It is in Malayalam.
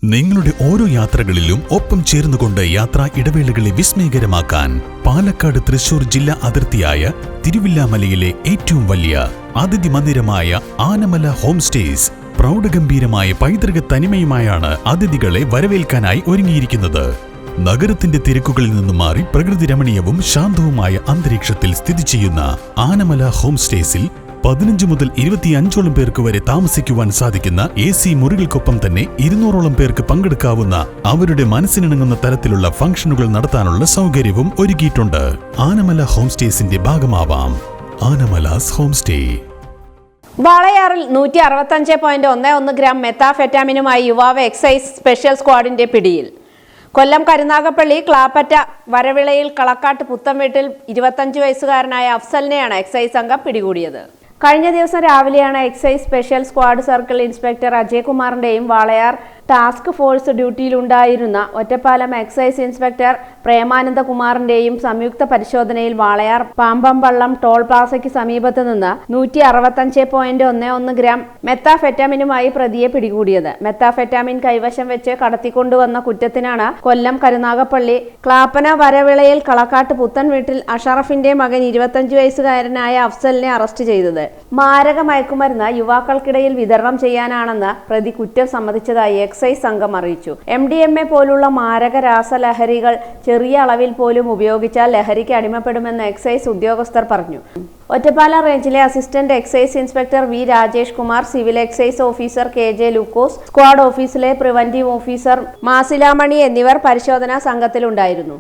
നിങ്ങളുടെ ഓരോ യാത്രകളിലും ഒപ്പം ചേർന്നുകൊണ്ട് യാത്രാ ഇടവേളകളെ വിസ്മയകരമാക്കാൻ പാലക്കാട് തൃശൂർ ജില്ലാ അതിർത്തിയായ തിരുവില്ലാമലയിലെ ഏറ്റവും വലിയ അതിഥി മന്ദിരമായ ആനമല ഹോം സ്റ്റേസ് പ്രൗഢഗംഭീരമായ പൈതൃക തനിമയുമായാണ് അതിഥികളെ വരവേൽക്കാനായി ഒരുങ്ങിയിരിക്കുന്നത്. നഗരത്തിന്റെ തിരക്കുകളിൽ നിന്നും മാറി പ്രകൃതി രമണീയവും ശാന്തവുമായ അന്തരീക്ഷത്തിൽ സ്ഥിതി ചെയ്യുന്ന ആനമല ഹോം സ്റ്റേസിൽ 15 മുതൽ 25ഓളം പേർക്ക് വരെ താമസിക്കുവാൻ സാധിക്കുന്ന AC മുറികൾക്കൊപ്പം തന്നെ 200ഓളം പേർക്ക് പങ്കെടുക്കാവുന്ന അവരുടെ മനസ്സിനിണങ്ങുന്ന തരത്തിലുള്ള ഫംഗ്ഷനുകൾ നടത്താനുള്ള സൗകര്യവും ഒരുക്കിയിട്ടുണ്ട്. ആനമല ഹോം സ്റ്റേസിന്റെ ഭാഗമാവാം. Anamalas home stay. വാളയാറിൽ 165.11 ഗ്രാം മെത്താഫെറ്റാമിനുമായി യുവാവ് എക്സൈസ് സ്പെഷ്യൽ സ്ക്വാഡിന്റെ പിടിയിൽ. കൊല്ലം കരുനാഗപ്പള്ളി ക്ലാപ്പറ്റ വരവിളയിൽ കളക്കാട്ട് പുത്തംവീട്ടിൽ 25 വയസ്സുകാരനായ അഫ്സലിനെയാണ് എക്സൈസ് സംഘം പിടികൂടിയത്. കഴിഞ്ഞ ദിവസം രാവിലെയാണ് excise special squad circle inspector Ajay കുമാറിന്റെയും വാളയാർ ടാസ്ക് ഫോഴ്സ് ഡ്യൂട്ടിയിലുണ്ടായിരുന്ന ഒറ്റപ്പാലം എക്സൈസ് ഇൻസ്പെക്ടർ പ്രേമാനന്ദ കുമാറിന്റെയും സംയുക്ത പരിശോധനയിൽ വാളയാർ പാമ്പംപള്ളം ടോൾ പ്ലാസയ്ക്ക് സമീപത്ത് നിന്ന് 165.11 ഗ്രാം മെത്താഫെറ്റാമിനുമായി പ്രതിയെ പിടികൂടിയത്. മെത്താഫെറ്റാമിൻ കൈവശം വെച്ച് കടത്തിക്കൊണ്ടുവന്ന കുറ്റത്തിനാണ് കൊല്ലം കരുനാഗപ്പള്ളി ക്ലാപ്പന വരവിളയിൽ കളക്കാട്ട് പുത്തൻ വീട്ടിൽ അഷറഫിന്റെ മകൻ 25 വയസ്സുകാരനായ അഫ്സലിനെ അറസ്റ്റ് ചെയ്തത്. മാരക മയക്കുമരുന്ന് യുവാക്കൾക്കിടയിൽ വിതരണം ചെയ്യാനാണെന്ന് പ്രതി കുറ്റം സമ്മതിച്ചതായി എക്സൈസ് സംഘം അറിയിച്ചു. MDMA പോലുള്ള മാരക രാസലഹരികൾ ചെറിയ അളവിൽ പോലും ഉപയോഗിച്ചാൽ ലഹരിക്ക് അടിമപ്പെടുമെന്ന് എക്സൈസ് ഉദ്യോഗസ്ഥർ പറഞ്ഞു. ഒറ്റപ്പാലം റേഞ്ചിലെ assistant excise inspector V Rajesh Kumar, civil excise officer KJ Lukose, squad ഓഫീസിലെ പ്രിവന്റീവ് ഓഫീസർ മാസിലാമണി എന്നിവർ പരിശോധനാ സംഘത്തിലുണ്ടായിരുന്നു.